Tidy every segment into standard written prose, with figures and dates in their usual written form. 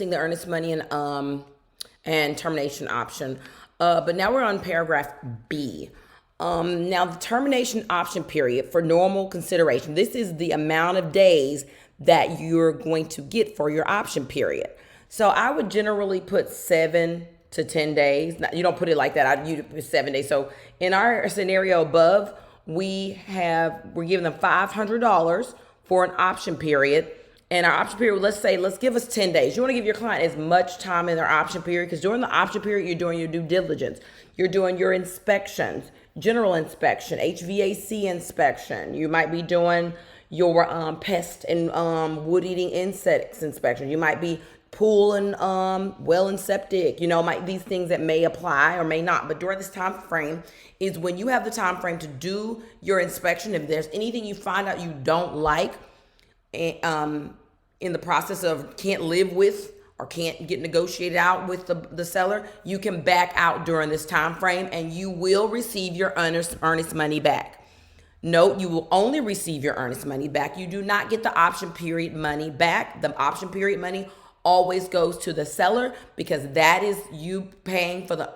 discussing the earnest money and termination option. But now we're on paragraph B. Now the termination option period for normal consideration. This is the amount of days that you're going to get for your option period. So I would generally put 7 to 10 days. Now, you don't put it like that. You put 7 days. So in our scenario above, we're giving them $500 for an option period. And our option period, let's give us 10 days. You want to give your client as much time in their option period, because during the option period, you're doing your due diligence. You're doing your inspections, general inspection, HVAC inspection. You might be doing your pest and wood-eating insects inspection. You might be pool and well and septic. These things that may apply or may not. But during this time frame is when you have the time frame to do your inspection. If there's anything you find out you don't like, in the process of can't live with or can't get negotiated out with the seller, you can back out during this time frame and you will receive your earnest money back. Note, you will only receive your earnest money back. You do not get the option period money back. The option period money always goes to the seller, because that is you paying for the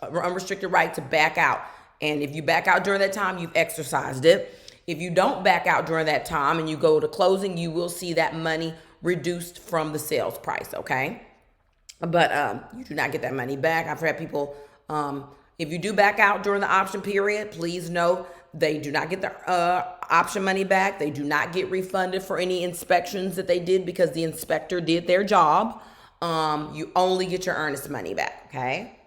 unrestricted right to back out. And if you back out during that time, you've exercised it. If you don't back out during that time and you go to closing, you will see that money reduced from the sales price, okay? But you do not get that money back. I've had people, if you do back out during the option period, please know they do not get the option money back. They do not get refunded for any inspections that they did because the inspector did their job. You only get your earnest money back, okay?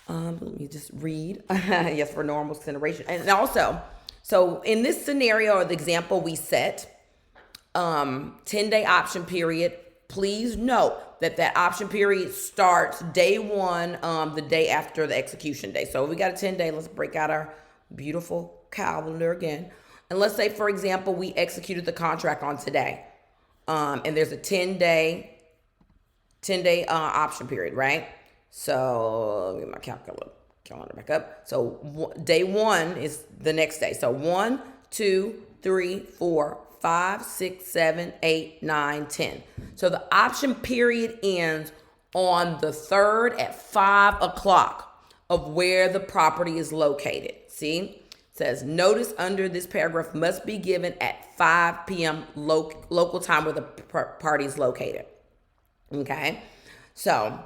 Let me just read. Yes, for normal consideration. And also, so in this scenario or the example we set, 10-day option period, please note that option period starts day one, the day after the execution day. So we got a 10-day. Let's break out our beautiful calendar again. And let's say, for example, we executed the contract on today. And there's a 10-day option period, right? So let me get my calendar back up. So day one is the next day. So 1, 2, 3, 4, 5, 6, 7, 8, 9, 10. So the option period ends on the 3rd at 5 o'clock of where the property is located. See? It says notice under this paragraph must be given at 5 p.m. local time where the party is located. Okay? So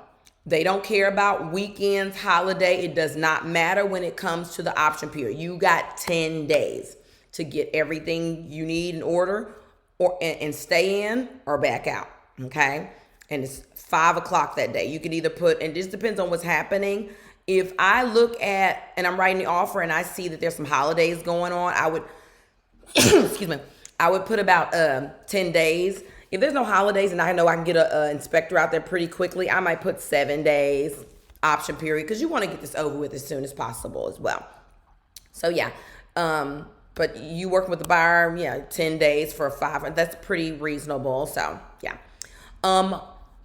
they don't care about weekends, holiday. It does not matter when it comes to the option period. You got 10 days to get everything you need in order and stay in or back out, okay? And it's 5 o'clock that day. You can either put, and this depends on what's happening. If I look at, and I'm writing the offer and I see that there's some holidays going on, I would, excuse me, I would put about 10 days. If there's no holidays and I know I can get an inspector out there pretty quickly, I might put 7 days option period, because you want to get this over with as soon as possible as well. So yeah, but you working with the buyer, 10 days for 5. That's pretty reasonable. So yeah.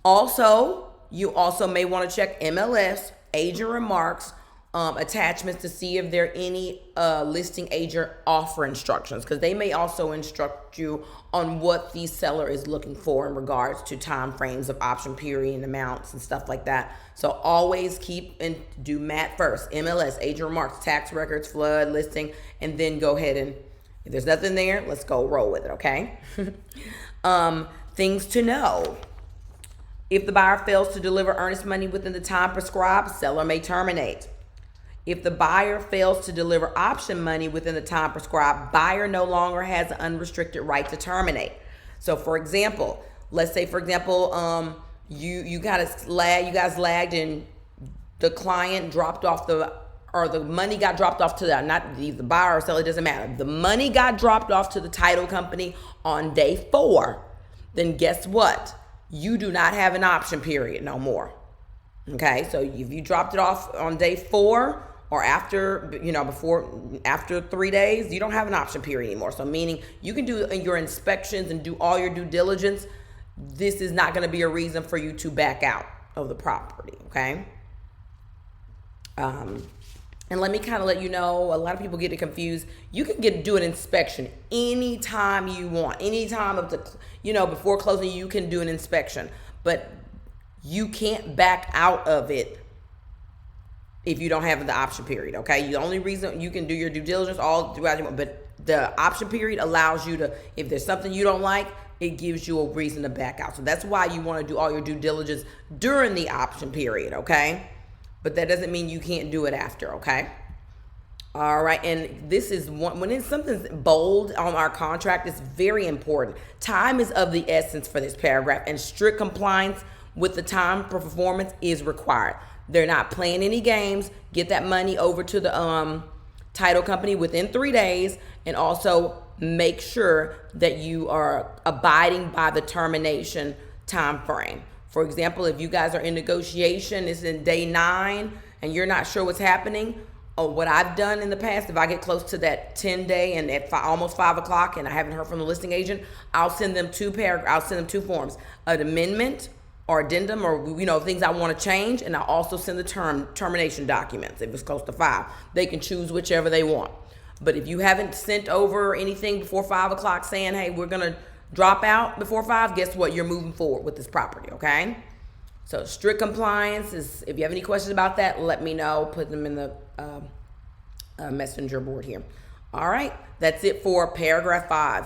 Also, you also may want to check MLS, agent remarks, attachments to see if there are any listing agent offer instructions, because they may also instruct you on what the seller is looking for in regards to time frames of option period and amounts and stuff like that. So always keep and do MAT first, MLS, agent remarks, tax records, flood, listing, and then go ahead and if there's nothing there, let's go roll with it, okay? Things to know. If the buyer fails to deliver earnest money within the time prescribed, seller may terminate. If the buyer fails to deliver option money within the time prescribed, buyer no longer has an unrestricted right to terminate. So for example, let's say for example, you guys lagged and the client dropped off the money got dropped off to the buyer or seller, it doesn't matter. The money got dropped off to the title company on day 4. Then guess what? You do not have an option period no more. Okay, so if you dropped it off on day 4 or after 3 days, you don't have an option period anymore. So meaning you can do your inspections and do all your due diligence. This is not going to be a reason for you to back out of the property, okay? And And let me kind of let you know, a lot of people get it confused. You can do an inspection anytime you want. Anytime of the, before closing, you can do an inspection. But you can't back out of it if you don't have the option period, okay? The only reason you can do your due diligence all throughout your, but the option period allows you to, if there's something you don't like, it gives you a reason to back out. So that's why you want to do all your due diligence during the option period, okay? But that doesn't mean you can't do it after, okay? All right, and this is one, when it's something's bold on our contract, it's very important. Time is of the essence for this paragraph, and strict compliance with the time for performance is required. They're not playing any games. Get that money over to the title company within 3 days, and also make sure that you are abiding by the termination time frame. For example, if you guys are in negotiation, it's in day 9, and you're not sure what's happening, or what I've done in the past, if I get close to that 10-day and at almost 5 o'clock and I haven't heard from the listing agent, I'll send them two forms, an amendment or addendum, or things I want to change, and I'll also send the termination documents if it's close to 5. They can choose whichever they want. But if you haven't sent over anything before 5 o'clock saying, hey, we're gonna drop out before 5, guess what? You're moving forward with this property, okay? So strict compliance is, if you have any questions about that, let me know. Put them in the messenger board here. All right, that's it for paragraph 5.